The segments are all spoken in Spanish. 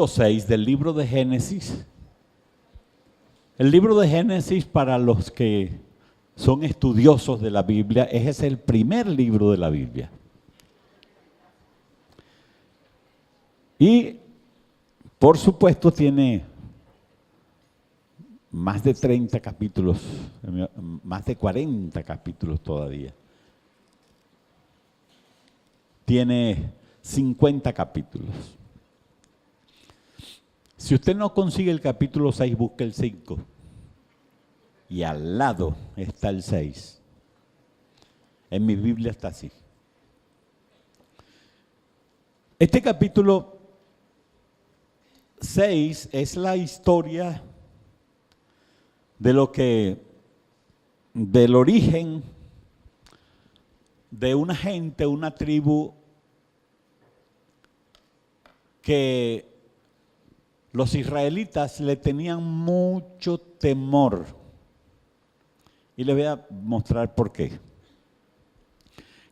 capítulo 6 del libro de Génesis. El libro de Génesis, para los que son estudiosos de la Biblia, es el primer libro de la Biblia. Y, por supuesto, tiene más de 30 capítulos, más de 40 capítulos todavía. Tiene 50 capítulos. Si usted no consigue el capítulo 6, busque el 5. Y al lado está el 6. En mi Biblia está así. Este capítulo 6 es la historia del origen de una gente, una tribu que los israelitas le tenían mucho temor. Y les voy a mostrar por qué.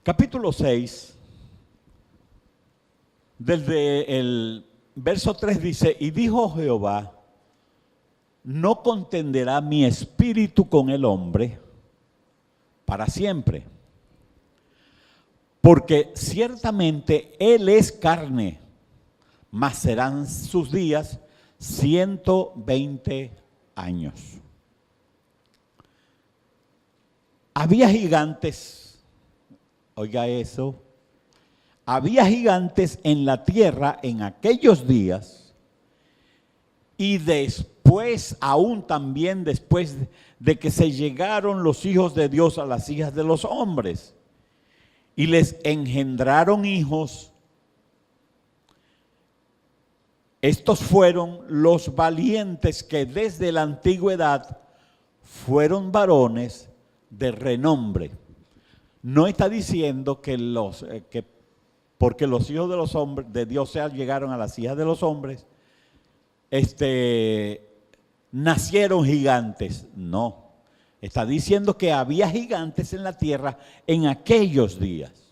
Capítulo 6, desde el verso 3 dice: y dijo Jehová, no contenderá mi espíritu con el hombre para siempre, porque ciertamente él es carne, mas serán sus días 120 años. Había gigantes, oiga eso, había gigantes en la tierra en aquellos días, y después, aún también después de que se llegaron los hijos de Dios a las hijas de los hombres, y les engendraron hijos. Estos fueron los valientes que desde la antigüedad fueron varones de renombre. No está diciendo que porque los hijos de los hombres de Dios llegaron a las hijas de los hombres, nacieron gigantes. No, está diciendo que había gigantes en la tierra en aquellos días.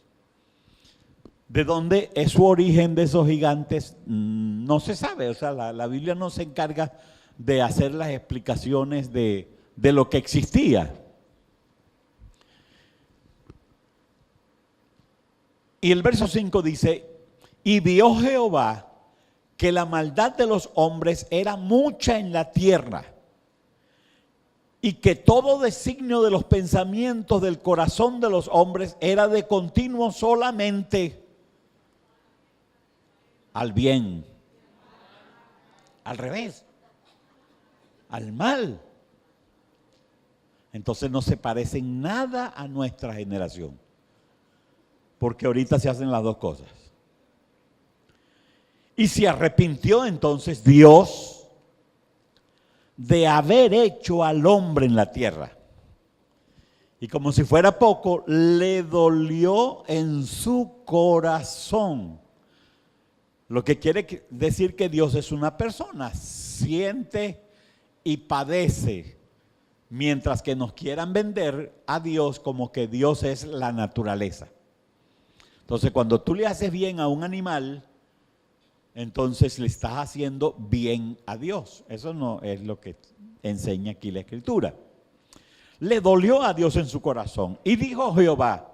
¿De dónde es su origen de esos gigantes? No se sabe. O sea, la Biblia no se encarga de hacer las explicaciones de lo que existía. Y el verso 5 dice: y vio Jehová que la maldad de los hombres era mucha en la tierra, y que todo designio de los pensamientos del corazón de los hombres era de continuo solamente al bien, al revés, al mal. Entonces no se parece en nada a nuestra generación, porque ahorita se hacen las dos cosas. Y se arrepintió entonces Dios de haber hecho al hombre en la tierra. Y como si fuera poco, le dolió en su corazón. Lo que quiere decir que Dios es una persona, siente y padece, mientras que nos quieran vender a Dios como que Dios es la naturaleza. Entonces, cuando tú le haces bien a un animal, entonces le estás haciendo bien a Dios. Eso no es lo que enseña aquí la Escritura. Le dolió a Dios en su corazón. Y dijo Jehová: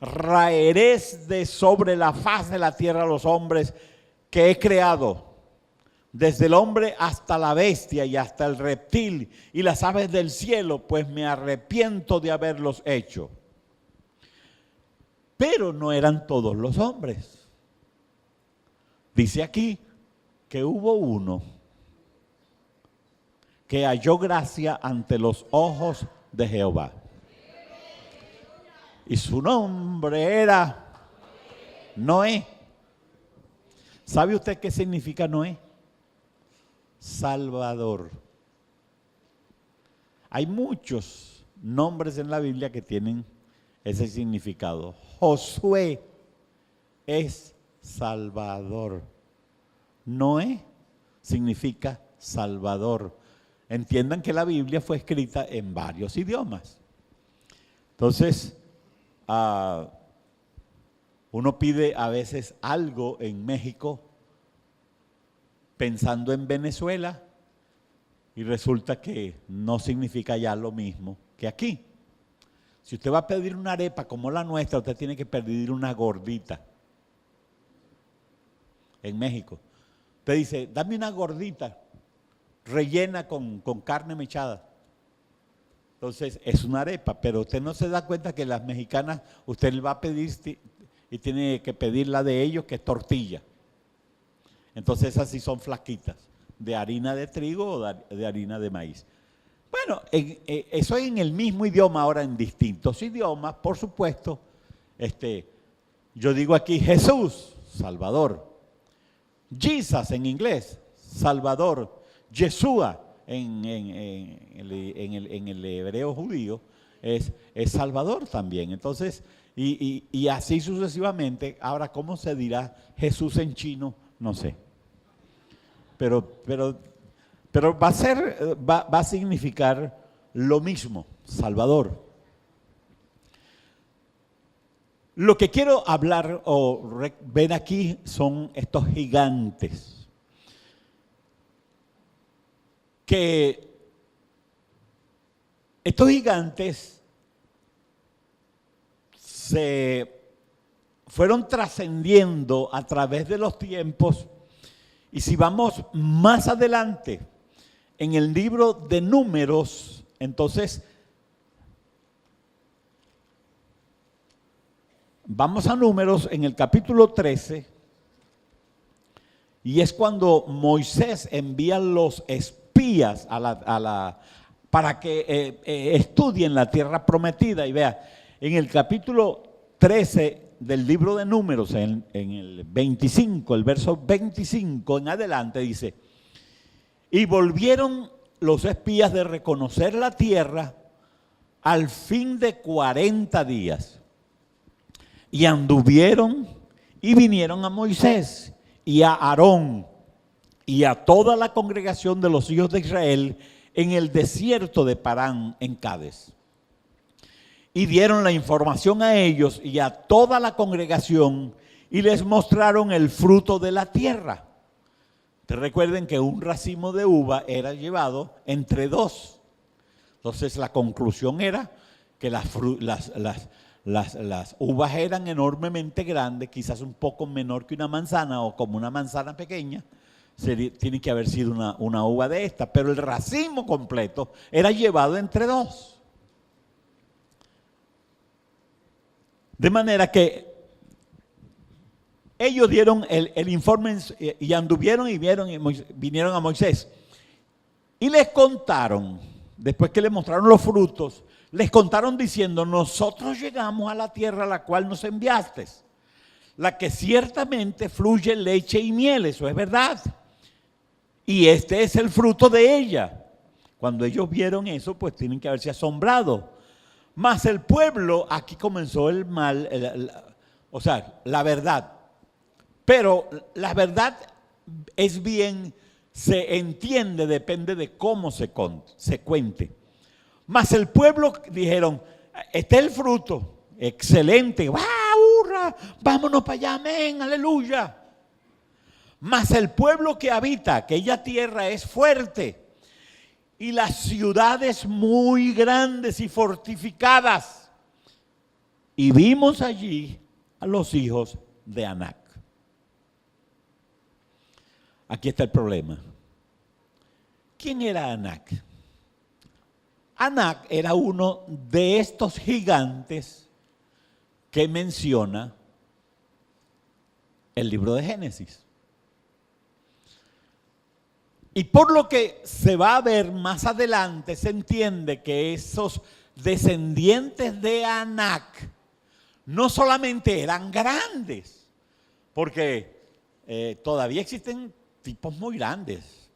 raerés de sobre la faz de la tierra a los hombres que he creado, desde el hombre hasta la bestia y hasta el reptil y las aves del cielo, pues me arrepiento de haberlos hecho. Pero no eran todos los hombres. Dice aquí que hubo uno que halló gracia ante los ojos de Jehová. Y su nombre era Noé. ¿Sabe usted qué significa Noé? Salvador. Hay muchos nombres en la Biblia que tienen ese significado. Josué es Salvador. Noé significa Salvador. Entiendan que la Biblia fue escrita en varios idiomas. Entonces, uno pide a veces algo en México pensando en Venezuela y resulta que no significa ya lo mismo que aquí. Si usted va a pedir una arepa como la nuestra, usted tiene que pedir una gordita. En México. Usted dice, dame una gordita rellena con carne mechada. Entonces es una arepa, pero usted no se da cuenta que las mexicanas, usted le va a pedir y tiene que pedir la de ellos, que es tortilla. Entonces esas sí son flaquitas, de harina de trigo o de harina de maíz. Bueno, eso en el mismo idioma, ahora en distintos idiomas, por supuesto. Yo digo aquí Jesús, Salvador. Jesus en inglés, Salvador. Yeshua en el hebreo judío es Salvador también. Entonces, y así sucesivamente. Ahora, ¿cómo se dirá Jesús en chino? No sé. Pero va a significar lo mismo, Salvador. Lo que quiero hablar o ver aquí son estos gigantes que estos gigantes se fueron trascendiendo a través de los tiempos. Y si vamos más adelante en el libro de Números, entonces vamos a Números en el capítulo 13, y es cuando Moisés envía los espías para que estudien la tierra prometida. Y vea, en el capítulo 13 del libro de Números, en el 25, el verso 25 en adelante, dice: y volvieron los espías de reconocer la tierra al fin de 40 días. Y anduvieron y vinieron a Moisés y a Aarón y a toda la congregación de los hijos de Israel en el desierto de Parán, en Cades. Y dieron la información a ellos y a toda la congregación y les mostraron el fruto de la tierra. Te recuerden que un racimo de uva era llevado entre dos. Entonces la conclusión era que las uvas eran enormemente grandes, quizás un poco menor que una manzana o como una manzana pequeña. Tiene que haber sido una uva de esta, pero el racimo completo era llevado entre dos. De manera que ellos dieron el informe y anduvieron y vinieron a Moisés. Y les contaron, después que les mostraron los frutos, les contaron diciendo: nosotros llegamos a la tierra a la cual nos enviaste, la que ciertamente fluye leche y miel, eso es verdad. Y este es el fruto de ella. Cuando ellos vieron eso, pues tienen que haberse asombrado. Mas el pueblo, aquí comenzó el mal, o sea, la verdad. Pero la verdad es bien, se entiende, depende de cómo se cuente. Mas el pueblo dijeron: este es el fruto, excelente, ¡wow! ¡Hurra! Vámonos para allá, amén, aleluya. Mas el pueblo que habita aquella tierra es fuerte, y las ciudades muy grandes y fortificadas. Y vimos allí a los hijos de Anac. Aquí está el problema. ¿Quién era Anac? Anac era uno de estos gigantes que menciona el libro de Génesis. Y por lo que se va a ver más adelante, se entiende que esos descendientes de Anac no solamente eran grandes, porque todavía existen tipos muy grandes.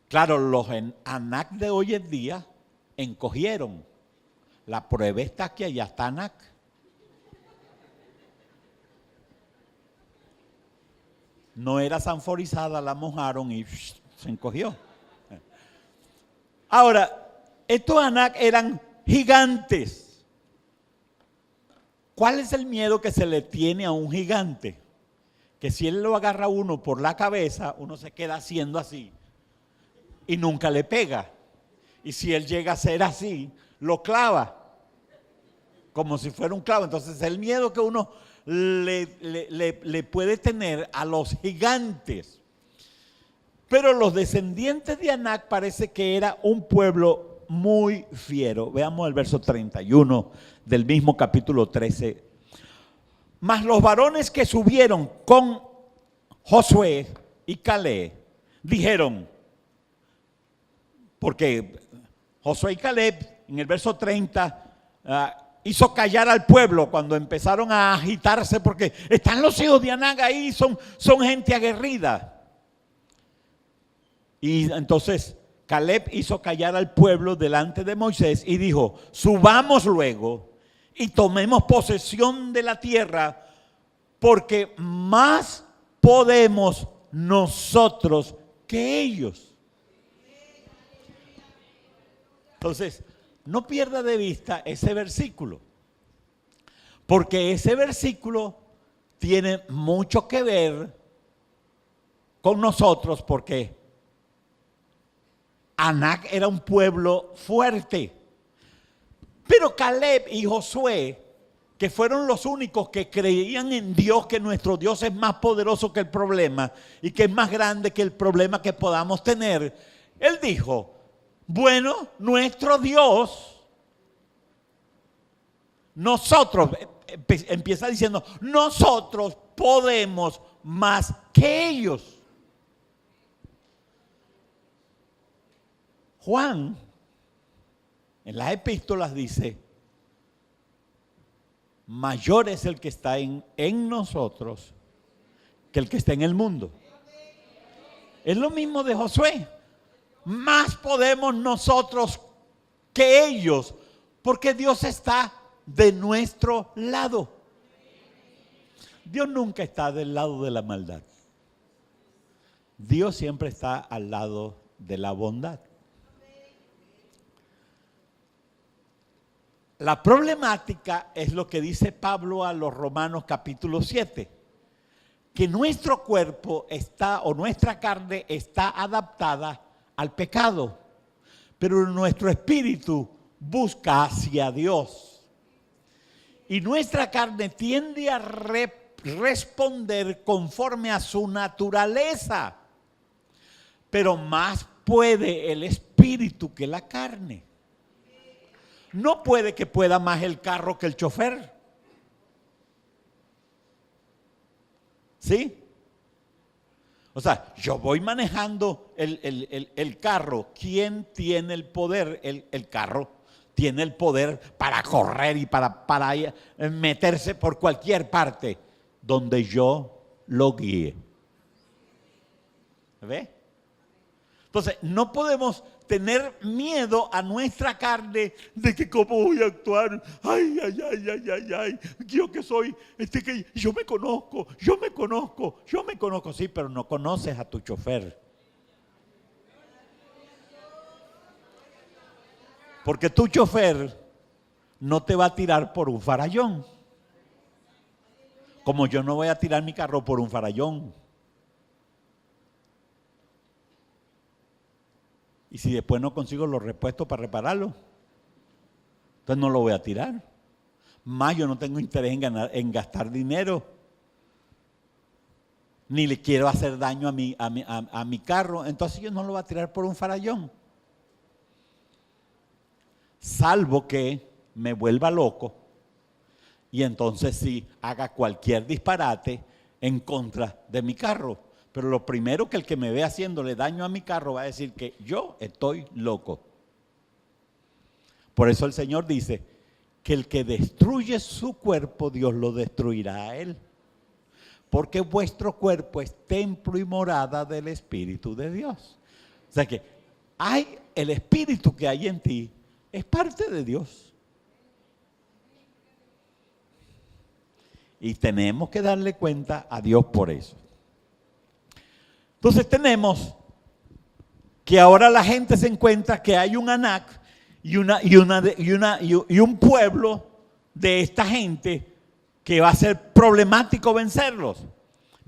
Claro, los Anac de hoy en día encogieron. La prueba está que allá está Anac. No era sanforizada, la mojaron y se encogió. Ahora, estos Anac eran gigantes. ¿Cuál es el miedo que se le tiene a un gigante? que si él lo agarra a uno por la cabeza, uno se queda haciendo así y nunca le pega. Y si él llega a ser así, lo clava como si fuera un clavo. Entonces el miedo que uno le puede tener a los gigantes. Pero los descendientes de Anac parece que era un pueblo muy fiero. Veamos el verso 31 del mismo capítulo 13. Mas los varones que subieron con Josué y Caleb dijeron, porque Josué y Caleb en el verso 30 hizo callar al pueblo cuando empezaron a agitarse, porque están los hijos de Anac ahí, son gente aguerrida. Y entonces Caleb hizo callar al pueblo delante de Moisés y dijo, subamos luego y tomemos posesión de la tierra, porque más podemos nosotros que ellos. Entonces, no pierda de vista ese versículo, porque ese versículo tiene mucho que ver con nosotros, porque Anac era un pueblo fuerte, pero Caleb y Josué, que fueron los únicos que creían en Dios, que nuestro Dios es más poderoso que el problema y que es más grande que el problema que podamos tener, él dijo, bueno, nuestro Dios, nosotros, empieza diciendo, nosotros podemos más que ellos. Juan, en las epístolas dice, mayor es el que está en nosotros que el que está en el mundo. Es lo mismo de Josué. Más podemos nosotros que ellos, porque Dios está de nuestro lado. Dios nunca está del lado de la maldad. Dios siempre está al lado de la bondad. La problemática es lo que dice Pablo a los Romanos capítulo 7, que nuestro cuerpo está, o nuestra carne está adaptada al pecado, pero nuestro espíritu busca hacia Dios. Y nuestra carne tiende a responder conforme a su naturaleza, pero más puede el espíritu que la carne. No puede que pueda más el carro que el chofer. ¿Sí? O sea, yo voy manejando el carro. ¿Quién tiene el poder? El carro tiene el poder para correr y para meterse por cualquier parte donde yo lo guíe. ¿Ve? Entonces, no podemos tener miedo a nuestra carne de que cómo voy a actuar. Ay, yo que soy, que yo me conozco. Sí, pero no conoces a tu chofer. Porque tu chofer no te va a tirar por un farallón. Como yo no voy a tirar mi carro por un farallón. Y si después no consigo los repuestos para repararlo, entonces no lo voy a tirar. Más yo no tengo interés en gastar dinero, ni le quiero hacer daño a mi carro, entonces yo no lo voy a tirar por un farallón. Salvo que me vuelva loco y entonces sí haga cualquier disparate en contra de mi carro. Pero lo primero que el que me ve haciéndole daño a mi carro va a decir que yo estoy loco. Por eso el Señor dice que el que destruye su cuerpo, Dios lo destruirá a él. Porque vuestro cuerpo es templo y morada del Espíritu de Dios. O sea que el Espíritu que hay en ti es parte de Dios. Y tenemos que darle cuenta a Dios por eso. Entonces tenemos que ahora la gente se encuentra que hay un Anac y un pueblo de esta gente que va a ser problemático vencerlos.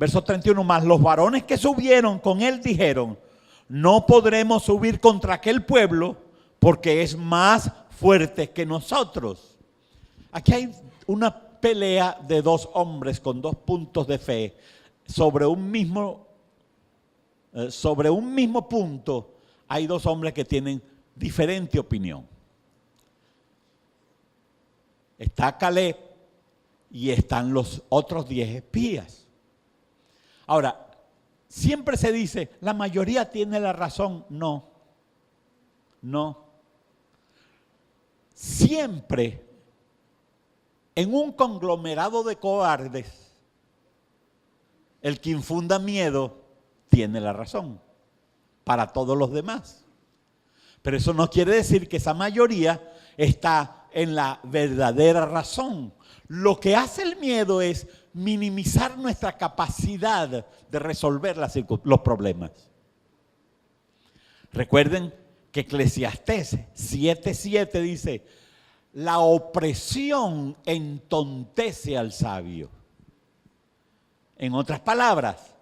Verso 31, más los varones que subieron con él dijeron, no podremos subir contra aquel pueblo porque es más fuerte que nosotros. Aquí hay una pelea de dos hombres con dos puntos de fe sobre un mismo punto. Hay dos hombres que tienen diferente opinión. Está Caleb y están los otros 10 espías. Ahora, siempre se dice, la mayoría tiene la razón. No. Siempre en un conglomerado de cobardes, el que infunda miedo tiene la razón para todos los demás. Pero eso no quiere decir que esa mayoría está en la verdadera razón. Lo que hace el miedo es minimizar nuestra capacidad de resolver los problemas. Recuerden que Eclesiastés 7:7 dice, la opresión entontece al sabio. En otras palabras,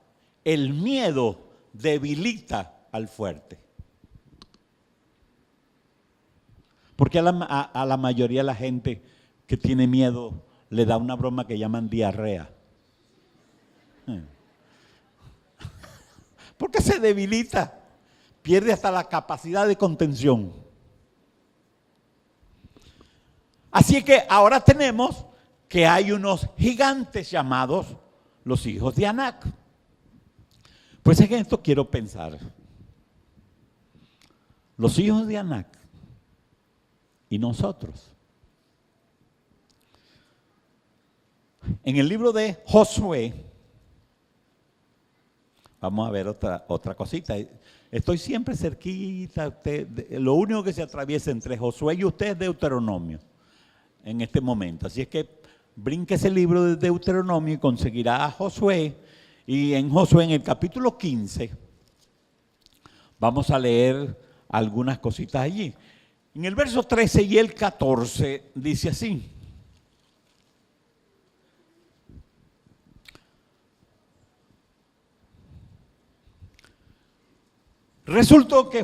el miedo debilita al fuerte. Porque a la mayoría de la gente que tiene miedo le da una broma que llaman diarrea. Porque se debilita, pierde hasta la capacidad de contención. Así que ahora tenemos que hay unos gigantes llamados los hijos de Anac. Pues en esto quiero pensar. Los hijos de Anac y nosotros. En el libro de Josué, vamos a ver otra cosita. Estoy siempre cerquita. Lo único que se atraviesa entre Josué y usted es Deuteronomio en este momento. Así es que brinque ese libro de Deuteronomio y conseguirá a Josué. Y en Josué, en el capítulo 15, vamos a leer algunas cositas allí. En el verso 13 y el 14 dice así. Resultó que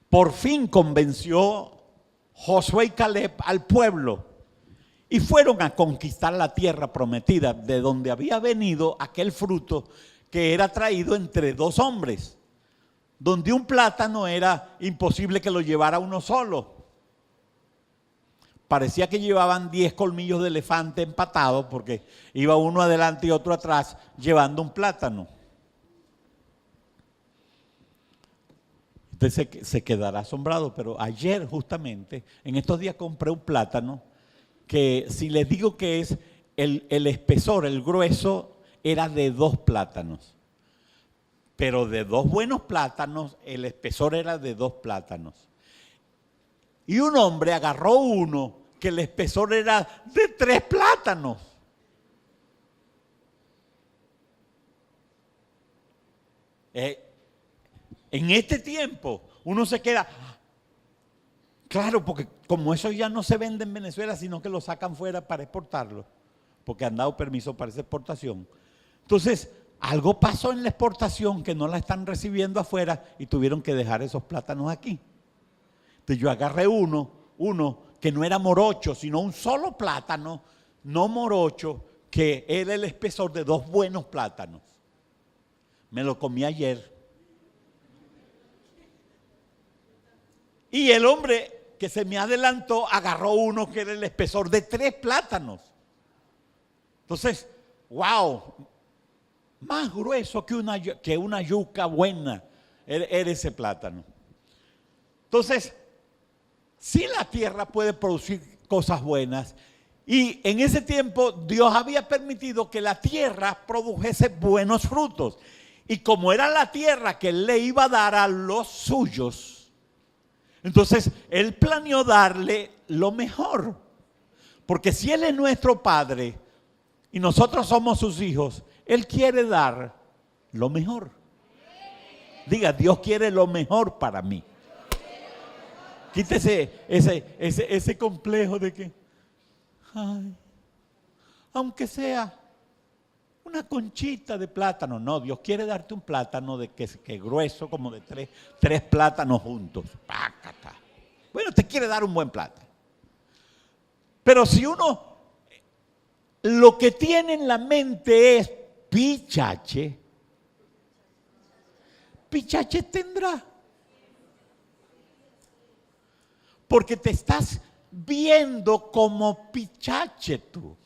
por fin convenció Josué y Caleb al pueblo y fueron a conquistar la tierra prometida de donde había venido aquel fruto que era traído entre dos hombres, donde un plátano era imposible que lo llevara uno solo. Parecía que llevaban 10 colmillos de elefante empatados porque iba uno adelante y otro atrás llevando un plátano. Usted se quedará asombrado, pero ayer justamente, en estos días compré un plátano que si les digo que es el espesor, el grueso, era de 2 plátanos. Pero de 2 buenos plátanos, el espesor era de 2 plátanos. Y un hombre agarró uno que el espesor era de 3 plátanos. En este tiempo uno se queda, claro, porque como eso ya no se vende en Venezuela, sino que lo sacan fuera para exportarlo, porque han dado permiso para esa exportación. Entonces, algo pasó en la exportación que no la están recibiendo afuera y tuvieron que dejar esos plátanos aquí. Entonces yo agarré uno que no era morocho, sino un solo plátano, no morocho, que era el espesor de 2 buenos plátanos. Me lo comí ayer. Y el hombre que se me adelantó agarró uno que era el espesor de 3 plátanos. Entonces, wow, más grueso que una yuca buena era ese plátano. Entonces, sí, la tierra puede producir cosas buenas. Y en ese tiempo Dios había permitido que la tierra produjese buenos frutos. Y como era la tierra que Él le iba a dar a los suyos, entonces Él planeó darle lo mejor. Porque si Él es nuestro Padre y nosotros somos sus hijos, Él quiere dar lo mejor. Diga, Dios quiere lo mejor para mí. Quítese ese complejo de que, ay, aunque sea una conchita de plátano. No, Dios quiere darte un plátano que grueso, como de tres plátanos juntos. ¡Pácata! Bueno, te quiere dar un buen plátano. Pero si uno lo que tiene en la mente es pichache, pichache tendrá. Porque te estás viendo como pichache tú.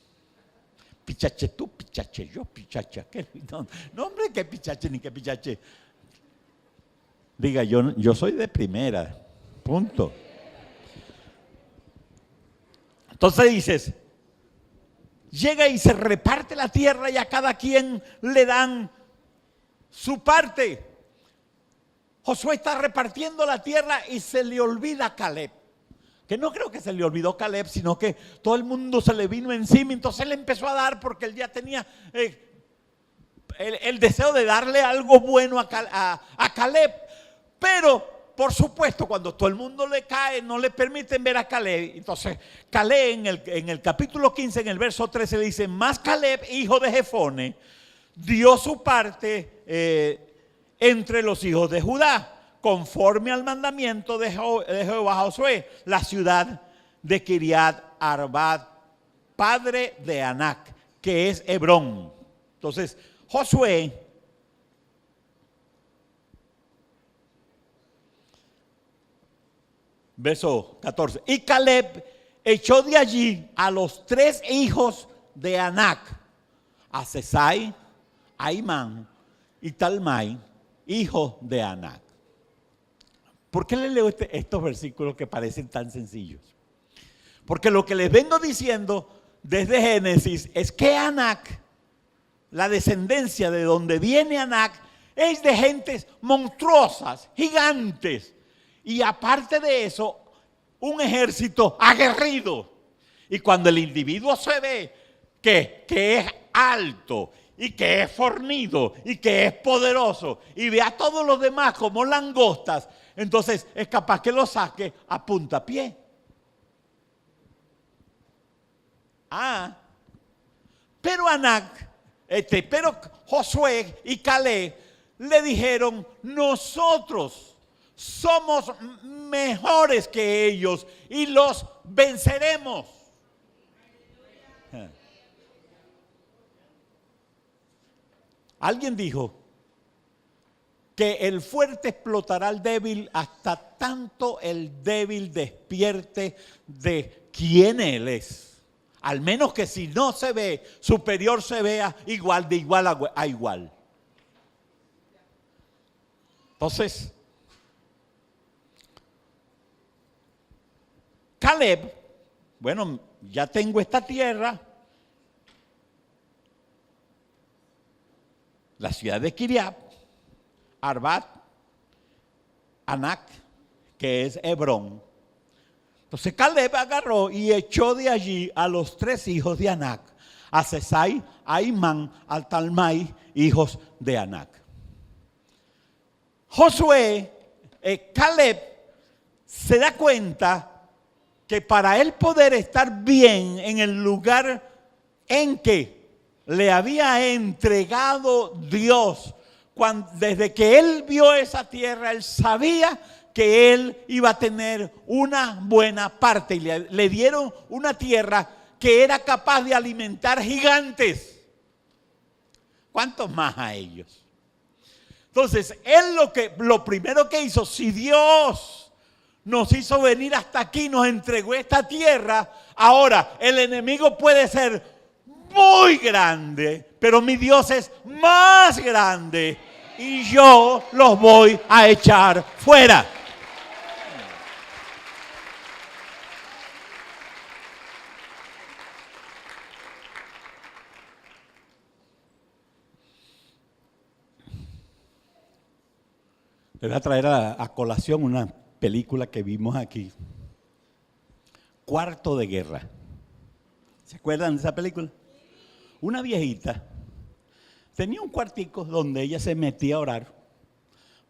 Pichache tú, pichache yo, pichache aquel. No, hombre, qué pichache ni qué pichache. Diga, yo soy de primera. Punto. Entonces dices, llega y se reparte la tierra y a cada quien le dan su parte. Josué está repartiendo la tierra y se le olvida a Caleb. Que no creo que se le olvidó Caleb, sino que todo el mundo se le vino encima. Entonces él empezó a dar porque él ya tenía el deseo de darle algo bueno a Caleb. Pero, por supuesto, cuando todo el mundo le cae, no le permiten ver a Caleb. Entonces, Caleb en el capítulo 15, en el verso 13, le dice: más Caleb, hijo de Jefone, dio su parte entre los hijos de Judá, conforme al mandamiento de Jehová a Josué, la ciudad de Kiriat Arba, padre de Anac, que es Hebrón. Entonces, Josué verso 14. Y Caleb echó de allí a los 3 hijos de Anac, a Sesai, a Imán y Talmai, hijos de Anac. ¿Por qué les leo estos versículos que parecen tan sencillos? Porque lo que les vengo diciendo desde Génesis es que Anac, la descendencia de donde viene Anac, es de gentes monstruosas, gigantes. Y aparte de eso, un ejército aguerrido. Y cuando el individuo se ve que es alto y que es fornido y que es poderoso y ve a todos los demás como langostas, entonces es capaz que lo saque a puntapié. Pero pero Josué y Caleb le dijeron: nosotros somos mejores que ellos y los venceremos. Alguien dijo que el fuerte explotará al débil hasta tanto el débil despierte de quién él es. Al menos que si no se ve superior, se vea igual, de igual a igual. Entonces, Caleb, bueno, ya tengo esta tierra, la ciudad de Kiriat Arba, Anac, que es Hebrón. Entonces Caleb agarró y echó de allí a los 3 hijos de Anac, a Sesai, a Imán, a Talmai, hijos de Anac. Caleb se da cuenta que para él poder estar bien en el lugar en que le había entregado Dios, desde que él vio esa tierra, él sabía que él iba a tener una buena parte y le dieron una tierra que era capaz de alimentar gigantes. ¿Cuántos más a ellos? Entonces, él lo primero que hizo, si Dios nos hizo venir hasta aquí, nos entregó esta tierra, ahora el enemigo puede ser muy grande, pero mi Dios es más grande y yo los voy a echar fuera. Le voy a traer a colación una película que vimos aquí, Cuarto de Guerra. ¿Se acuerdan de esa película? Una viejita tenía un cuartico donde ella se metía a orar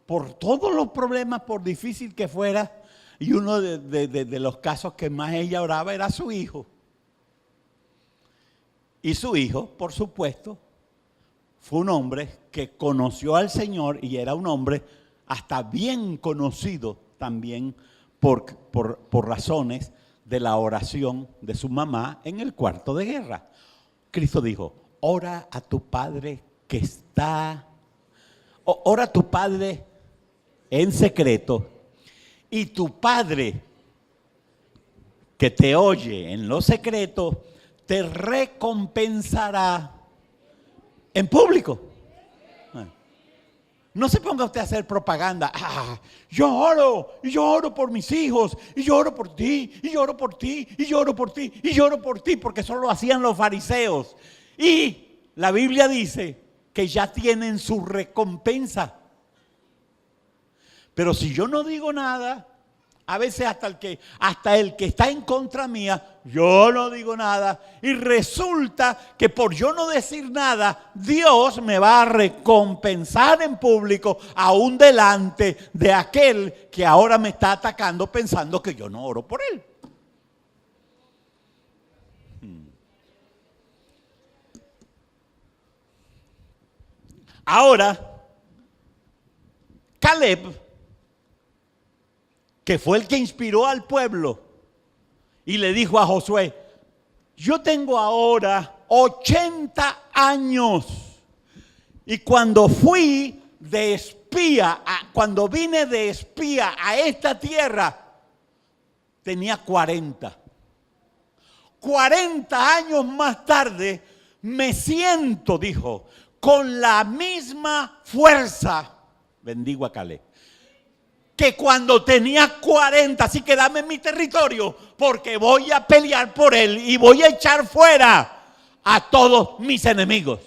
por todos los problemas, por difícil que fuera, y uno de los casos que más ella oraba era su hijo. Y su hijo, por supuesto, fue un hombre que conoció al Señor y era un hombre hasta bien conocido también por razones de la oración de su mamá en el cuarto de guerra. Cristo dijo, ora a tu Padre que está, ora a tu Padre en secreto, y tu Padre que te oye en lo secreto, te recompensará en público. No se ponga usted a hacer propaganda. Yo oro por mis hijos, y yo oro por ti, y yo oro por ti, y yo oro por ti, y yo oro por ti, porque eso lo hacían los fariseos. Y la Biblia dice que ya tienen su recompensa. Pero si yo no digo nada, a veces hasta el que está en contra mía, yo no digo nada. Y resulta que por yo no decir nada, Dios me va a recompensar en público, aún delante de aquel que ahora me está atacando pensando que yo no oro por él. Ahora, Caleb, que fue el que inspiró al pueblo, y le dijo a Josué, yo tengo ahora 80 años, y cuando fui de espía, cuando vine de espía a esta tierra, tenía 40. 40 años más tarde, me siento, dijo, con la misma fuerza, bendigo a Caleb, que cuando tenía 40, así que dame mi territorio, porque voy a pelear por él y voy a echar fuera a todos mis enemigos.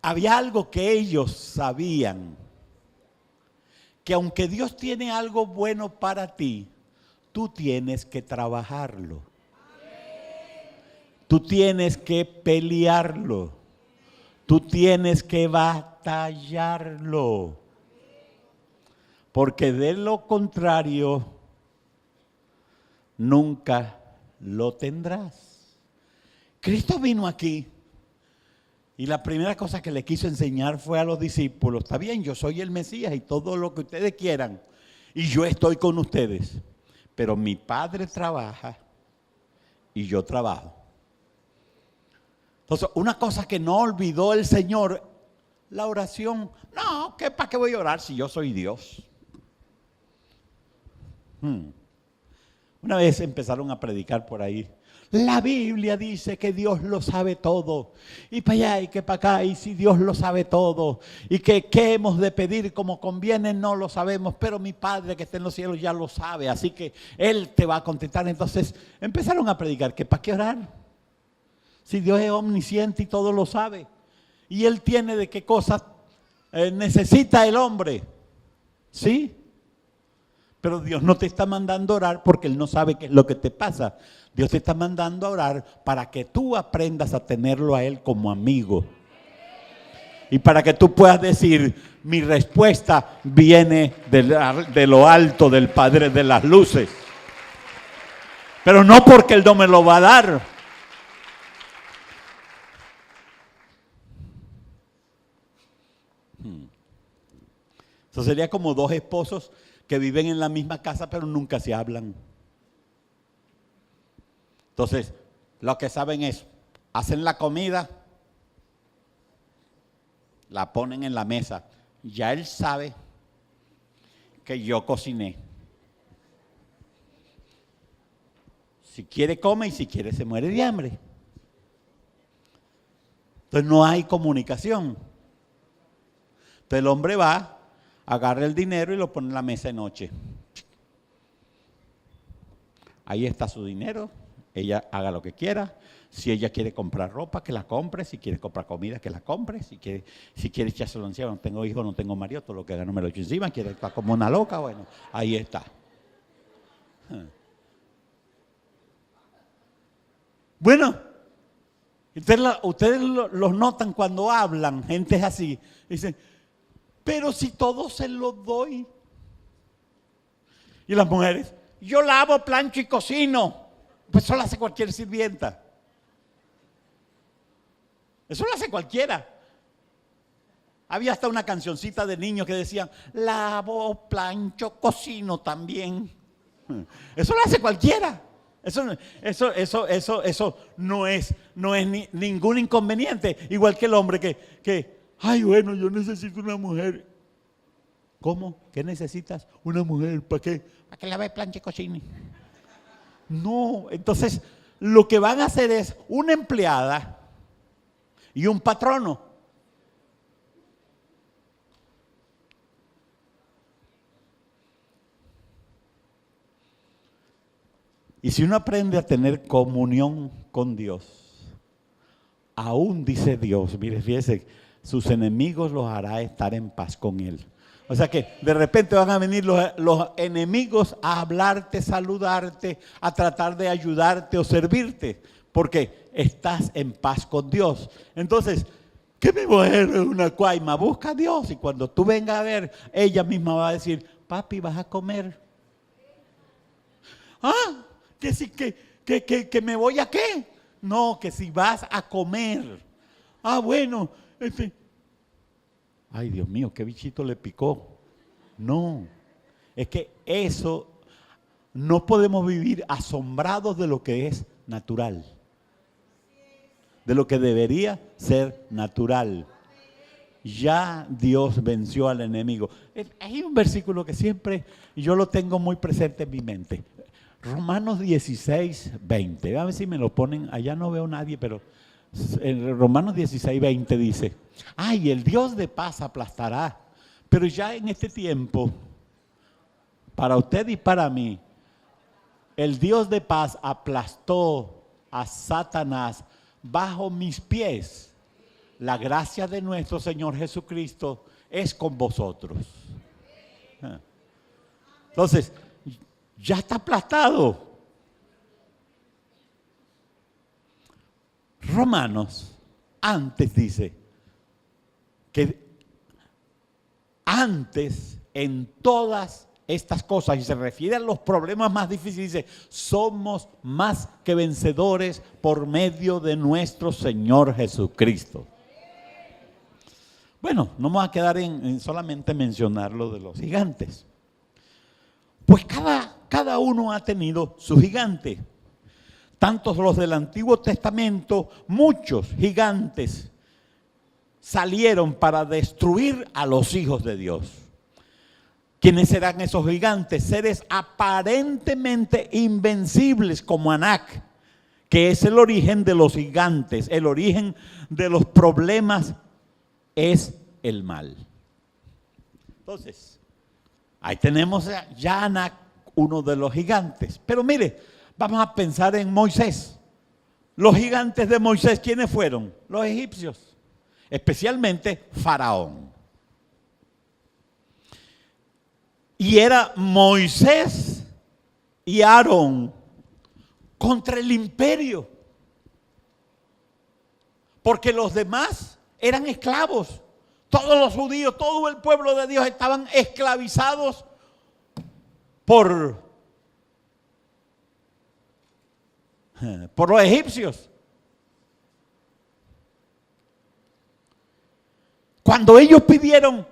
Había algo que ellos sabían, que aunque Dios tiene algo bueno para ti, tú tienes que trabajarlo. Tú tienes que pelearlo. Tú tienes que batallarlo. Porque de lo contrario, nunca lo tendrás. Cristo vino aquí y la primera cosa que le quiso enseñar fue a los discípulos, está bien, yo soy el Mesías y todo lo que ustedes quieran, y yo estoy con ustedes, pero mi Padre trabaja y yo trabajo. Entonces, una cosa que no olvidó el Señor, la oración. No, ¿para qué voy a orar si yo soy Dios? Una vez empezaron a predicar por ahí. La Biblia dice que Dios lo sabe todo. Y para allá y que para acá. Y si Dios lo sabe todo. Y que qué hemos de pedir como conviene no lo sabemos. Pero mi Padre que está en los cielos ya lo sabe. Así que Él te va a contestar. Entonces empezaron a predicar que ¿para qué orar? Si Dios es omnisciente y todo lo sabe. Y Él tiene de qué cosas necesita el hombre. ¿Sí? Pero Dios no te está mandando a orar porque Él no sabe qué es lo que te pasa. Dios te está mandando a orar para que tú aprendas a tenerlo a Él como amigo. Y para que tú puedas decir, mi respuesta viene de lo alto del Padre de las luces. Pero no porque Él no me lo va a dar. Eso sería como dos esposos que viven en la misma casa pero nunca se hablan. Entonces, lo que saben es, hacen la comida, la ponen en la mesa. Ya él sabe que yo cociné. Si quiere come y si quiere se muere de hambre. Entonces no hay comunicación. Entonces el hombre va, agarra el dinero y lo pone en la mesa de noche. Ahí está su dinero, ella haga lo que quiera. Si ella quiere comprar ropa, que la compre. Si quiere comprar comida, que la compre. Si quiere echárselo encima, no tengo hijos, no tengo marido, todo lo que gano me lo echo encima. Quiere estar como una loca, bueno, ahí está. Bueno, ustedes los notan cuando hablan, gente es así, dicen, pero si todo se lo doy. Y las mujeres, yo lavo, plancho y cocino. Pues eso lo hace cualquier sirvienta. Eso lo hace cualquiera. Había hasta una cancioncita de niños que decían, lavo, plancho, cocino también. Eso lo hace cualquiera. Eso no es ningún inconveniente. Igual que el hombre que, ay, bueno, yo necesito una mujer. ¿Cómo? ¿Qué necesitas? Una mujer, ¿para qué? Para que lave, planche, cocine. No, entonces lo que van a hacer es una empleada y un patrono. Y si uno aprende a tener comunión con Dios, aún dice Dios, mire, fíjese, sus enemigos los hará estar en paz con Él. O sea que de repente van a venir los enemigos a hablarte, saludarte, a tratar de ayudarte o servirte, porque estás en paz con Dios. Entonces, ¿qué mi mujer es una cuaima? Busca a Dios y cuando tú vengas a ver, ella misma va a decir, papi, ¿vas a comer? Ah, que si que me voy a qué. No, que si vas a comer. Ah, bueno, ay, Dios mío, qué bichito le picó. No, es que eso no podemos vivir asombrados de lo que es natural, de lo que debería ser natural. Ya Dios venció al enemigo. Hay un versículo que siempre yo lo tengo muy presente en mi mente. Romanos 16, 20. A ver si me lo ponen, allá no veo a nadie, pero en Romanos 16, 20 dice, ay, el Dios de paz aplastará, pero ya en este tiempo, para usted y para mí, el Dios de paz aplastó a Satanás bajo mis pies. La gracia de nuestro Señor Jesucristo es con vosotros. Entonces, ya está aplastado. Romanos, antes dice que antes en todas estas cosas, y se refiere a los problemas más difíciles, dice, somos más que vencedores por medio de nuestro Señor Jesucristo. Bueno, no me voy a quedar en solamente mencionar lo de los gigantes. Pues cada uno ha tenido su gigante. Tantos los del Antiguo Testamento, muchos gigantes salieron para destruir a los hijos de Dios. ¿Quiénes serán esos gigantes? Seres aparentemente invencibles como Anac, que es el origen de los gigantes, el origen de los problemas es el mal. Entonces, ahí tenemos ya Anac, uno de los gigantes. Pero mire, vamos a pensar en Moisés. Los gigantes de Moisés, ¿quiénes fueron? Los egipcios, especialmente Faraón. Y era Moisés y Aarón contra el imperio. Porque los demás eran esclavos. Todos los judíos, todo el pueblo de Dios estaban esclavizados por los egipcios. Cuando ellos pidieron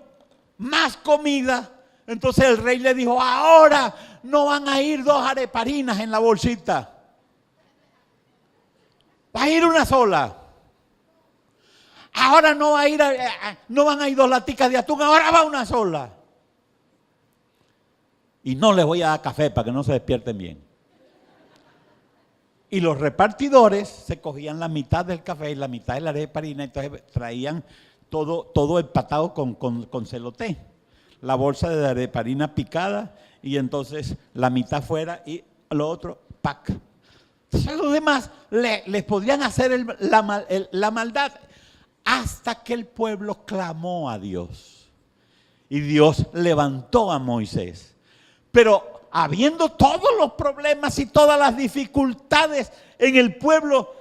más comida, entonces el rey le dijo, ahora no van a ir 2 areparinas en la bolsita. Va a ir una sola. Ahora no van a ir 2 laticas de atún, ahora va una sola. Y no les voy a dar café para que no se despierten bien. Y los repartidores se cogían la mitad del café y la mitad de la areparina, entonces traían todo empatado con celoté. La bolsa de areparina picada y entonces la mitad fuera y lo otro, pack. Entonces los demás les podían hacer la maldad hasta que el pueblo clamó a Dios. Y Dios levantó a Moisés. Pero habiendo todos los problemas y todas las dificultades en el pueblo,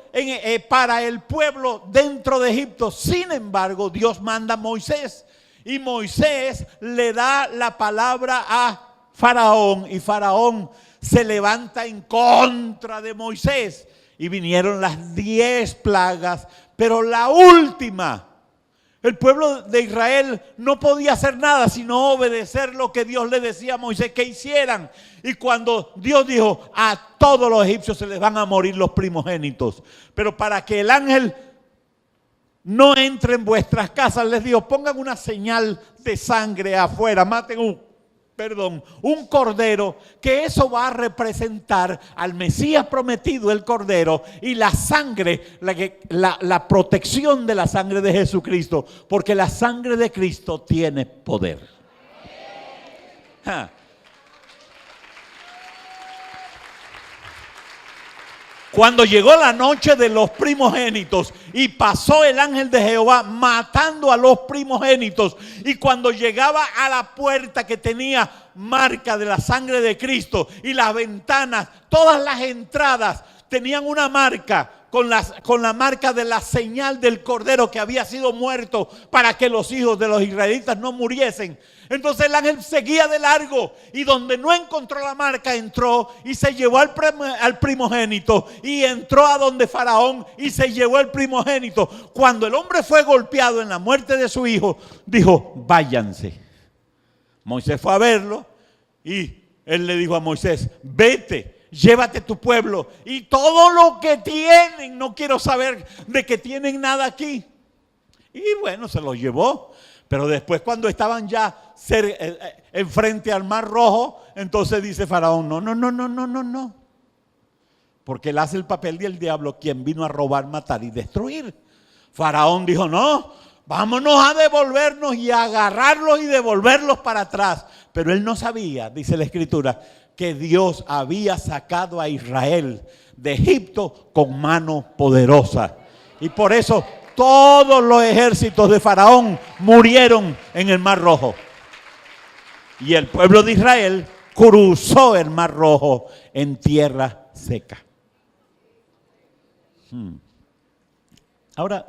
para el pueblo dentro de Egipto, sin embargo, Dios manda a Moisés. Y Moisés le da la palabra a Faraón y Faraón se levanta en contra de Moisés. Y vinieron las 10 plagas Pero la última, el pueblo de Israel no podía hacer nada sino obedecer lo que Dios le decía a Moisés que hicieran. Y cuando Dios dijo, a todos los egipcios se les van a morir los primogénitos, pero para que el ángel no entre en vuestras casas, les dijo, pongan una señal de sangre afuera, maten un cordero, que eso va a representar al Mesías prometido, el cordero, y la sangre, la protección de la sangre de Jesucristo, porque la sangre de Cristo tiene poder. Cuando llegó la noche de los primogénitos y pasó el ángel de Jehová matando a los primogénitos, y cuando llegaba a la puerta que tenía marca de la sangre de Cristo y las ventanas, todas las entradas tenían una marca con la marca de la señal del cordero que había sido muerto para que los hijos de los israelitas no muriesen. Entonces el ángel seguía de largo y donde no encontró la marca entró y se llevó al primogénito, y entró a donde Faraón y se llevó el primogénito. Cuando el hombre fue golpeado en la muerte de su hijo, dijo, váyanse. Moisés fue a verlo y él le dijo a Moisés, vete, llévate tu pueblo y todo lo que tienen, no quiero saber de que tienen nada aquí. Y bueno, se los llevó. Pero después, cuando estaban ya enfrente al Mar Rojo, entonces dice Faraón, no. Porque él hace el papel del diablo, quien vino a robar, matar y destruir. Faraón dijo, no, vámonos a devolvernos y a agarrarlos y devolverlos para atrás. Pero él no sabía, dice la Escritura, que Dios había sacado a Israel de Egipto con mano poderosa. Y por eso todos los ejércitos de Faraón murieron en el Mar Rojo. Y el pueblo de Israel cruzó el Mar Rojo en tierra seca. Ahora,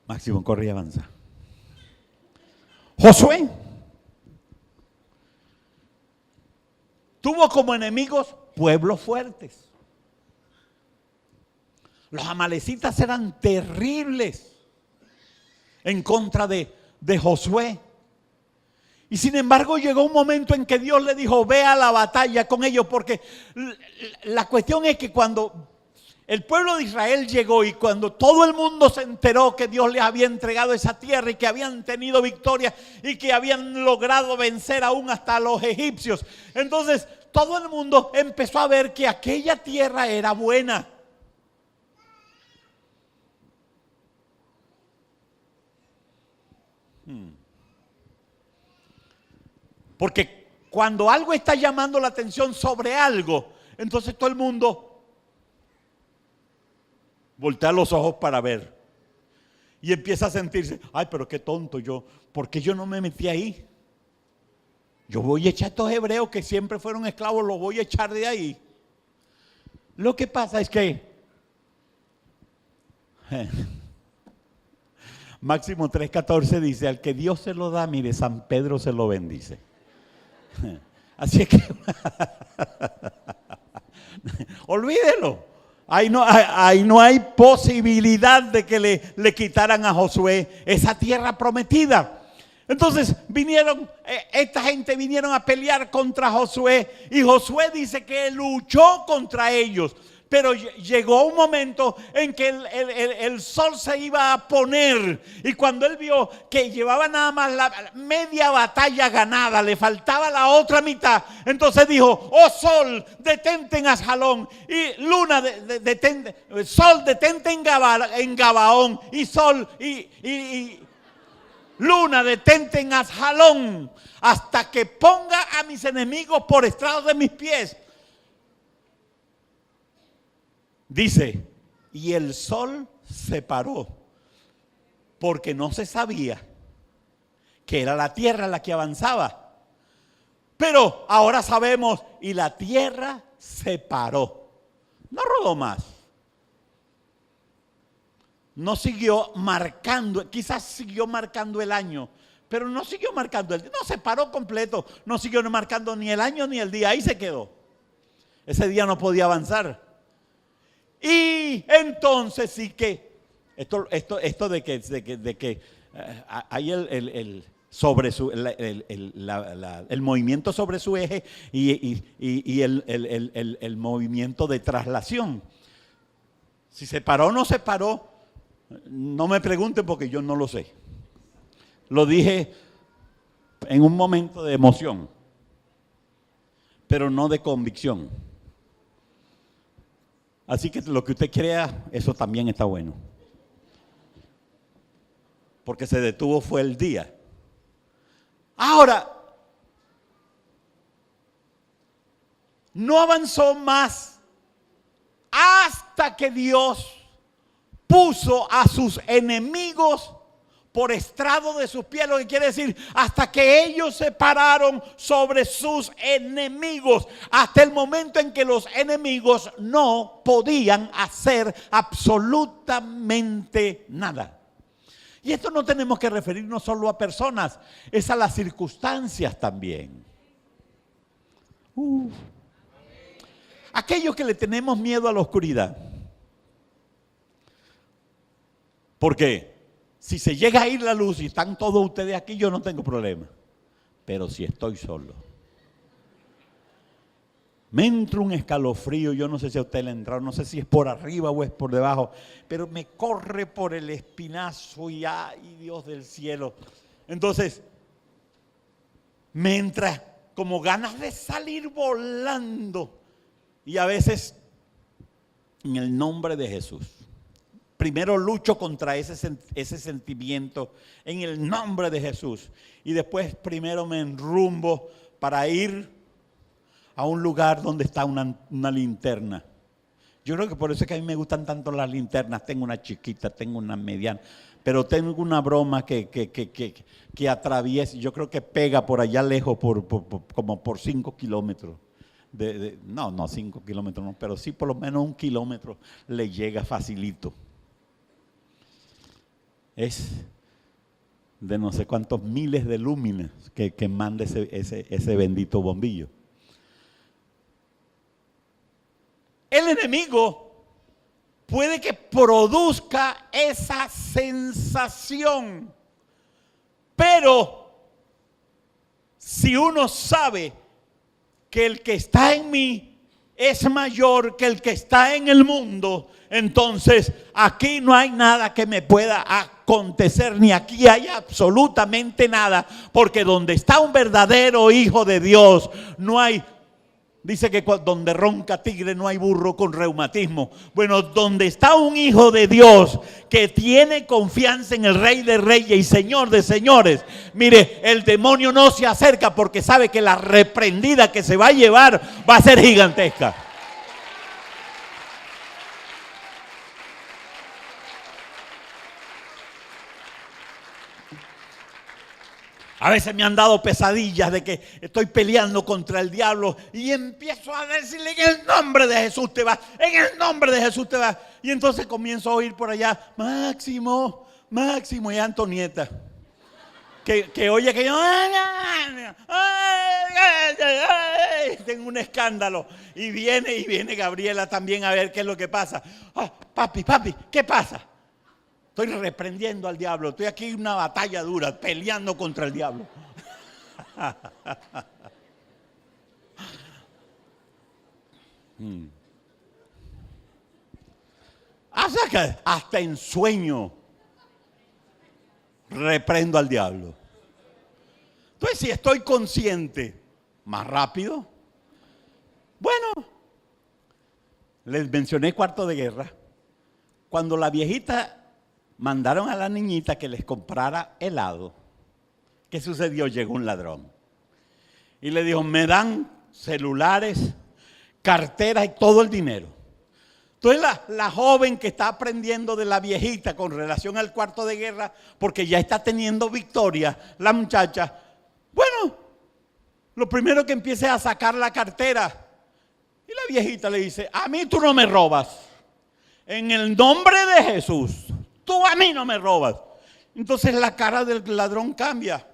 Máximo, corre y avanza. Josué tuvo como enemigos pueblos fuertes. Los amalecitas eran terribles en contra de Josué. Y sin embargo llegó un momento en que Dios le dijo, ve a la batalla con ellos, porque la cuestión es que cuando el pueblo de Israel llegó y cuando todo el mundo se enteró que Dios les había entregado esa tierra y que habían tenido victoria y que habían logrado vencer aún hasta a los egipcios, entonces todo el mundo empezó a ver que aquella tierra era buena. Porque cuando algo está llamando la atención sobre algo, entonces todo el mundo voltea los ojos para ver y empieza a sentirse, ay, pero qué tonto yo, ¿por qué yo no me metí ahí? Yo voy a echar a estos hebreos que siempre fueron esclavos, los voy a echar de ahí. Lo que pasa es que Máximo 3:14 dice, al que Dios se lo da, mire, San Pedro se lo bendice. Así es que olvídelo. Ahí no hay posibilidad de que le quitaran a Josué esa tierra prometida. Entonces esta gente vinieron a pelear contra Josué, y Josué dice que luchó contra ellos. Pero llegó un momento en que el sol se iba a poner, y cuando él vio que llevaba nada más la media batalla ganada, le faltaba la otra mitad, entonces dijo, oh sol, detente en Asjalón, y luna, detente, sol, detente en Gabaón, y sol, y luna, detente en Asjalón, hasta que ponga a mis enemigos por estrado de mis pies. Dice, y el sol se paró, porque no se sabía que era la tierra la que avanzaba. Pero ahora sabemos, y la tierra se paró. No rodó más. No siguió marcando, quizás siguió marcando el año, pero no siguió marcando el día. No se paró completo, no siguió marcando ni el año ni el día, ahí se quedó. Ese día no podía avanzar. Y entonces sí que, esto de que hay el movimiento sobre su eje y el movimiento de traslación. Si se paró o no se paró, no me pregunten porque yo no lo sé. Lo dije en un momento de emoción, pero no de convicción. Así que lo que usted crea, eso también está bueno. Porque se detuvo fue el día. Ahora, no avanzó más hasta que Dios puso a sus enemigos por estrado de sus pies, lo que quiere decir, hasta que ellos se pararon sobre sus enemigos, hasta el momento en que los enemigos no podían hacer absolutamente nada. Y esto no tenemos que referirnos solo a personas, es a las circunstancias también. Aquellos que le tenemos miedo a la oscuridad. Porque si se llega a ir la luz y están todos ustedes aquí, yo no tengo problema. Pero si estoy solo, me entra un escalofrío, yo no sé si a usted le ha entrado, no sé si es por arriba o es por debajo, pero me corre por el espinazo y ¡ay, Dios del cielo! Entonces, me entra como ganas de salir volando. Y a veces, en el nombre de Jesús, primero lucho contra ese sentimiento en el nombre de Jesús. Y después primero me enrumbo para ir a un lugar donde está una linterna. Yo creo que por eso es que a mí me gustan tanto las linternas. Tengo una chiquita, tengo una mediana, pero tengo una broma que atraviesa. Yo creo que pega por allá lejos, como por 5 kilómetros. No 5 kilómetros, no, pero sí por lo menos 1 kilómetro le llega facilito. Es de no sé cuántos miles de lúmenes que manda ese bendito bombillo. El enemigo puede que produzca esa sensación, pero si uno sabe que el que está en mí es mayor que el que está en el mundo, entonces aquí no hay nada que me pueda acontecer, ni aquí hay absolutamente nada, porque donde está un verdadero hijo de Dios, no hay. Dice que donde ronca tigre no hay burro con reumatismo. Bueno, donde está un hijo de Dios que tiene confianza en el Rey de Reyes y Señor de Señores, mire, el demonio no se acerca porque sabe que la reprendida que se va a llevar va a ser gigantesca. A veces me han dado pesadillas de que estoy peleando contra el diablo y empiezo a decirle: en el nombre de Jesús te vas, en el nombre de Jesús te vas. Y entonces comienzo a oír por allá: Máximo, Máximo, y Antonieta. Que oye que yo tengo un escándalo. Y viene Gabriela también a ver qué es lo que pasa. Papi, ¿qué pasa? Estoy reprendiendo al diablo. Estoy aquí en una batalla dura, peleando contra el diablo. Hasta en sueño reprendo al diablo. Entonces, si estoy consciente, más rápido. Bueno, les mencioné Cuarto de Guerra. Cuando la viejita mandaron a la niñita que les comprara helado, ¿qué sucedió? Llegó un ladrón y le dijo: me dan celulares, carteras y todo el dinero. Entonces la joven que está aprendiendo de la viejita con relación al Cuarto de Guerra, porque ya está teniendo victoria, la muchacha, bueno, lo primero que empieza es a sacar la cartera. Y la viejita le dice: a mí tú no me robas. En el nombre de Jesús, tú a mí no me robas. Entonces la cara del ladrón cambia.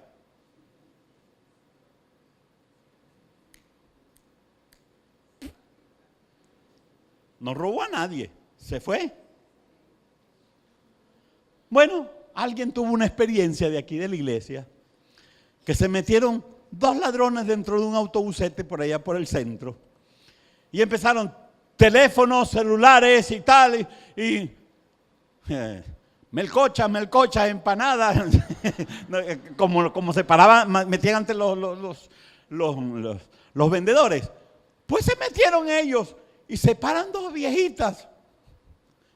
No robó a nadie, se fue. Bueno, alguien tuvo una experiencia de aquí de la iglesia, que se metieron 2 ladrones dentro de un autobusete por allá por el centro, y empezaron teléfonos, celulares y tal, y melcochas, empanadas, como se paraban, metían ante los vendedores. Pues se metieron ellos y se paran 2 viejitas.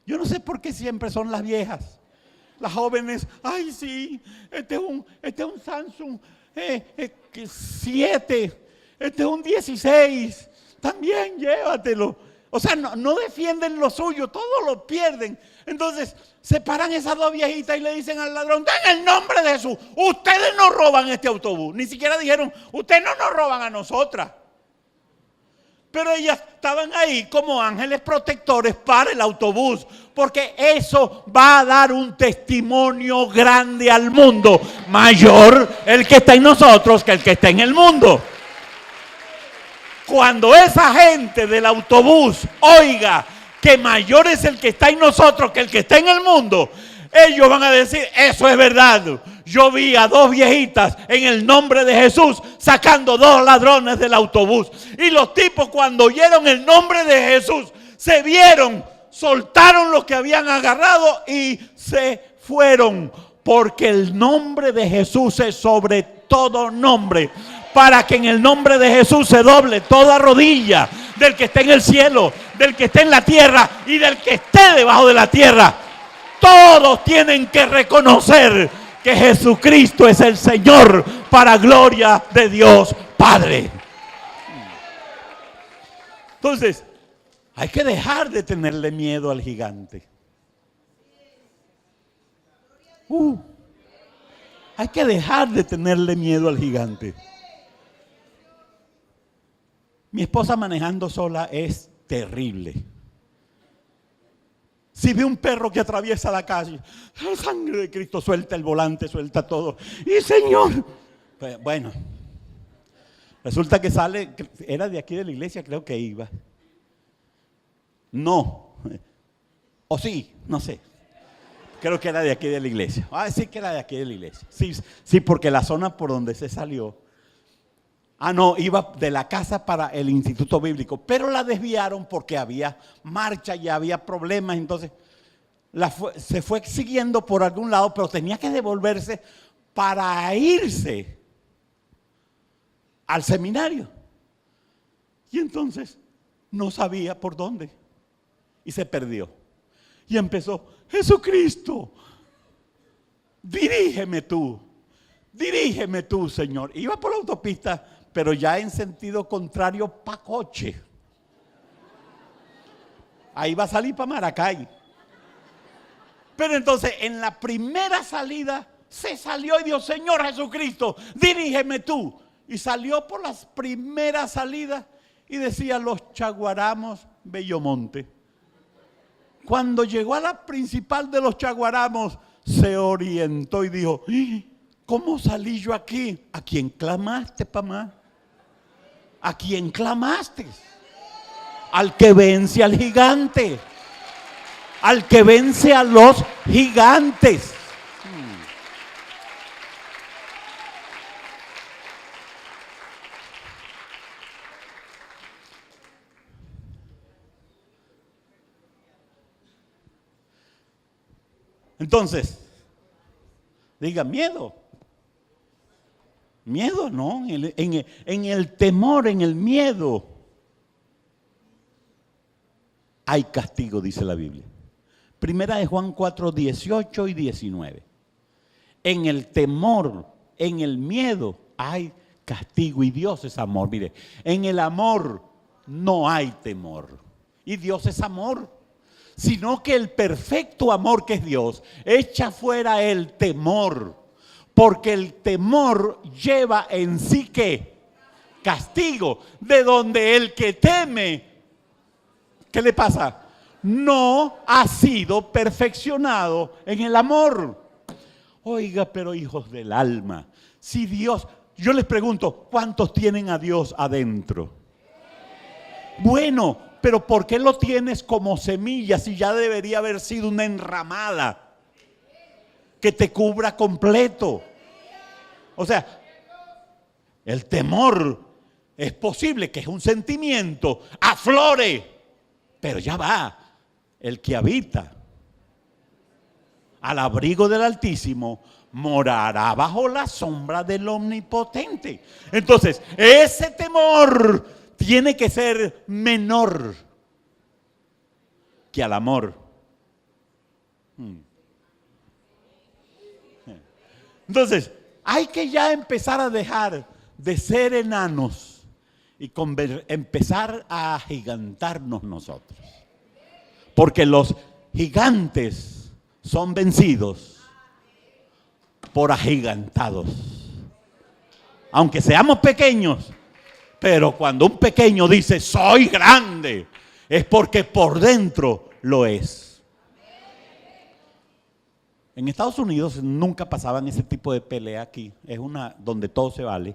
Yo no sé por qué siempre son las viejas. Las jóvenes, ay sí, este es un Samsung 7, este es un 16, también llévatelo. O sea, no defienden lo suyo, todo lo pierden. Entonces, se paran esas 2 viejitas y le dicen al ladrón, en el nombre de Jesús, ustedes no roban este autobús. Ni siquiera dijeron, ustedes no nos roban a nosotras. Pero ellas estaban ahí como ángeles protectores para el autobús, porque eso va a dar un testimonio grande al mundo, mayor el que está en nosotros que el que está en el mundo. Cuando esa gente del autobús oiga que mayor es el que está en nosotros que el que está en el mundo, ellos van a decir, eso es verdad. Yo vi a 2 viejitas en el nombre de Jesús sacando 2 ladrones del autobús. Y los tipos, cuando oyeron el nombre de Jesús, se vieron, soltaron lo que habían agarrado y se fueron. Porque el nombre de Jesús es sobre todo nombre, para que en el nombre de Jesús se doble toda rodilla, del que esté en el cielo, del que esté en la tierra y del que esté debajo de la tierra. Todos tienen que reconocer que Jesucristo es el Señor, para gloria de Dios Padre. Entonces, hay que dejar de tenerle miedo al gigante. Hay que dejar de tenerle miedo al gigante. Mi esposa manejando sola es terrible. Si ve un perro que atraviesa la calle, la sangre de Cristo, suelta el volante, suelta todo. Y Señor, pues, bueno, resulta que sale, era de aquí de la iglesia, creo que iba. No, o sí, no sé. Creo que era de aquí de la iglesia. Sí que era de aquí de la iglesia. Sí, porque la zona por donde se salió. No, iba de la casa para el instituto bíblico, pero la desviaron porque había marcha y había problemas, entonces se fue siguiendo por algún lado, pero tenía que devolverse para irse al seminario. Y entonces no sabía por dónde y se perdió. Y empezó, Jesucristo, dirígeme tú, Señor. Iba por la autopista, pero ya en sentido contrario pa' coche. Ahí va a salir para Maracay. Pero entonces en la primera salida se salió y dijo, Señor Jesucristo, dirígeme tú. Y salió por las primeras salidas y decía Los Chaguaramos, Bellomonte. Cuando llegó a la principal de Los Chaguaramos, se orientó y dijo, ¿cómo salí yo aquí? ¿A quién clamaste, mamá? ¿A quién clamaste? Al que vence al gigante. Al que vence a los gigantes. Entonces, diga miedo. Miedo, ¿no? En el temor, en el miedo, hay castigo, dice la Biblia. Primera de Juan 4, 18 y 19. En el temor, en el miedo, hay castigo y Dios es amor. Mire, en el amor no hay temor y Dios es amor. Sino que el perfecto amor que es Dios echa fuera el temor. Porque el temor lleva en sí ¿qué? Castigo. De donde el que teme, ¿qué le pasa? No ha sido perfeccionado en el amor. Oiga, pero hijos del alma, si Dios, yo les pregunto, ¿cuántos tienen a Dios adentro? Bueno, pero ¿por qué lo tienes como semilla si ya debería haber sido una enramada que te cubra completo? O sea, el temor es posible que es un sentimiento, aflore, pero ya va, el que habita al abrigo del Altísimo morará bajo la sombra del Omnipotente. Entonces, ese temor tiene que ser menor que al amor. Entonces, hay que ya empezar a dejar de ser enanos y empezar a agigantarnos nosotros. Porque los gigantes son vencidos por agigantados. Aunque seamos pequeños, pero cuando un pequeño dice soy grande, es porque por dentro lo es. En Estados Unidos nunca pasaban ese tipo de pelea aquí. Es una donde todo se vale.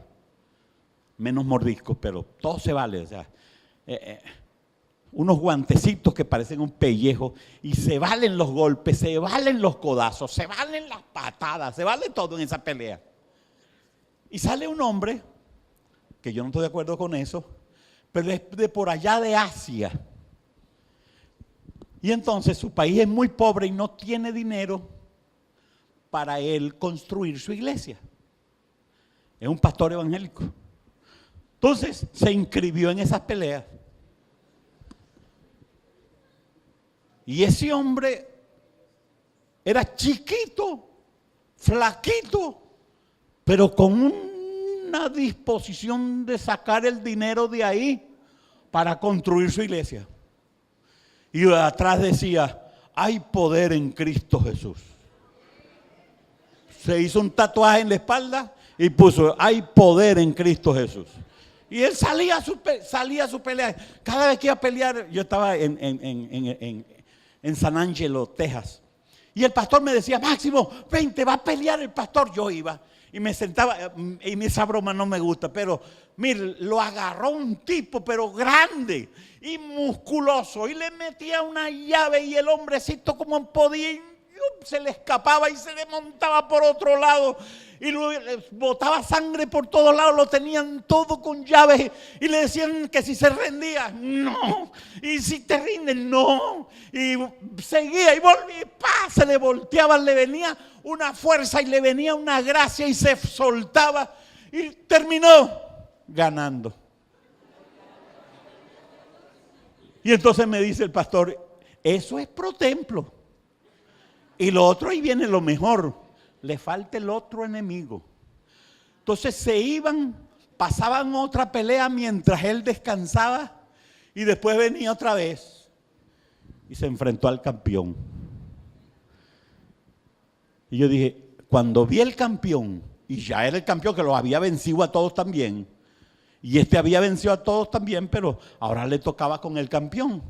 Menos mordiscos, pero todo se vale. O sea, unos guantecitos que parecen un pellejo y se valen los golpes, se valen los codazos, se valen las patadas, se vale todo en esa pelea. Y sale un hombre, que yo no estoy de acuerdo con eso, pero es de por allá de Asia. Y entonces su país es muy pobre y no tiene dinero para él construir su iglesia. Es un pastor evangélico. Entonces se inscribió en esas peleas. Y ese hombre era chiquito, flaquito, pero con una disposición de sacar el dinero de ahí para construir su iglesia. Y atrás decía, hay poder en Cristo Jesús. Se hizo un tatuaje en la espalda y puso, hay poder en Cristo Jesús. Y él salía a su pelea. Cada vez que iba a pelear, yo estaba en San Angelo, Texas. Y el pastor me decía, Máximo, vente, va a pelear el pastor. Yo iba y me sentaba, y esa broma no me gusta, pero mire, lo agarró un tipo, pero grande y musculoso, y le metía una llave y el hombrecito como podía, se le escapaba y se le montaba por otro lado y botaba sangre por todos lados, lo tenían todo con llaves y le decían que si se rendía, no, y si te rinden, no, y seguía y volvía, ¡pah! Se le volteaban, le venía una fuerza y le venía una gracia y se soltaba y terminó ganando. Y entonces me dice el pastor, eso es pro templo. Y lo otro, ahí viene lo mejor, le falta el otro enemigo. Entonces se iban, pasaban otra pelea mientras él descansaba y después venía otra vez y se enfrentó al campeón. Y yo dije, cuando vi el campeón, y ya era el campeón que los había vencido a todos también, y este había vencido a todos también, pero ahora le tocaba con el campeón.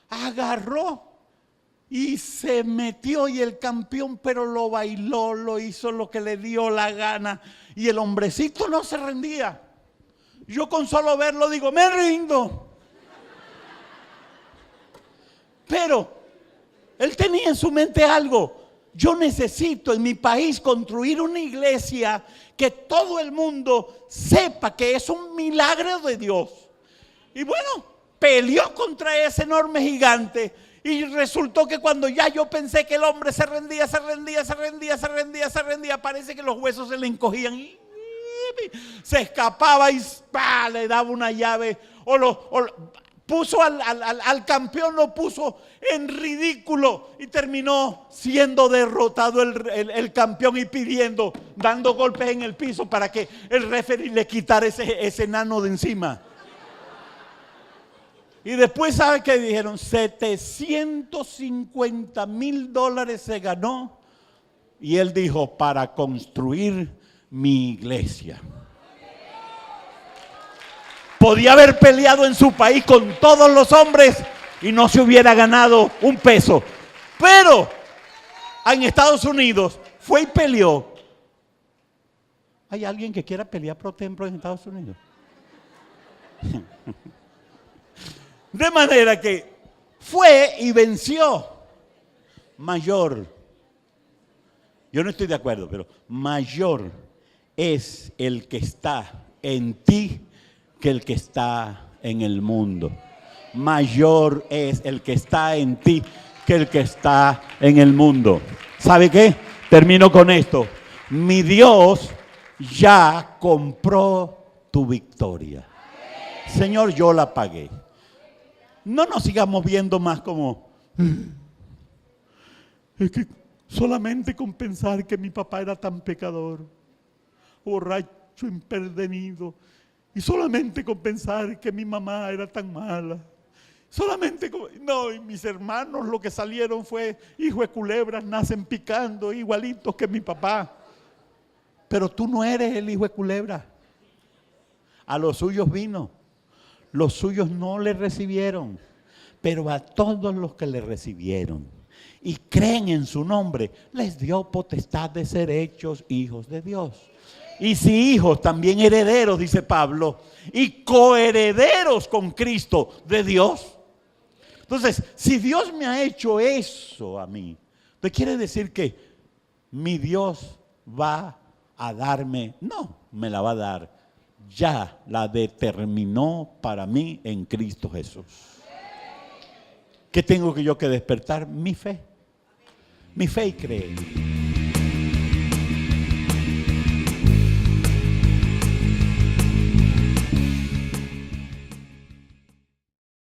Agarró y se metió y el campeón, pero lo bailó, lo hizo lo que le dio la gana. Y el hombrecito no se rendía. Yo con solo verlo digo, me rindo. Pero él tenía en su mente algo. Yo necesito en mi país construir una iglesia que todo el mundo sepa que es un milagro de Dios. Y bueno, peleó contra ese enorme gigante. Y resultó que cuando ya yo pensé que el hombre se rendía, parece que los huesos se le encogían y se escapaba y le daba una llave. Puso al campeón, lo puso en ridículo y terminó siendo derrotado el campeón y pidiendo, dando golpes en el piso para que el referee le quitara ese enano de encima. Y después, ¿sabe qué dijeron? $750,000 se ganó. Y él dijo, para construir mi iglesia. Podía haber peleado en su país con todos los hombres y no se hubiera ganado un peso. Pero en Estados Unidos fue y peleó. ¿Hay alguien que quiera pelear pro templo en Estados Unidos? De manera que fue y venció. Mayor. Yo no estoy de acuerdo, pero mayor es el que está en ti que el que está en el mundo. Mayor es el que está en ti que el que está en el mundo. ¿Sabe qué? Termino con esto. Mi Dios ya compró tu victoria. Señor, yo la pagué. No nos sigamos viendo más como... Es que solamente con pensar que mi papá era tan pecador, borracho, empedernido, y solamente con pensar que mi mamá era tan mala, solamente con... No, y mis hermanos lo que salieron fue, hijo de culebras, nacen picando, igualitos que mi papá. Pero tú no eres el hijo de culebra. A los suyos vino, los suyos no le recibieron, pero a todos los que le recibieron y creen en su nombre, les dio potestad de ser hechos hijos de Dios. Y si hijos, también herederos, dice Pablo, y coherederos con Cristo de Dios. Entonces, si Dios me ha hecho eso a mí, ¿te quiere decir que mi Dios va a darme? No, me la va a dar. Ya la determinó para mí en Cristo Jesús. ¿Qué tengo yo que despertar? Mi fe. Mi fe y creer.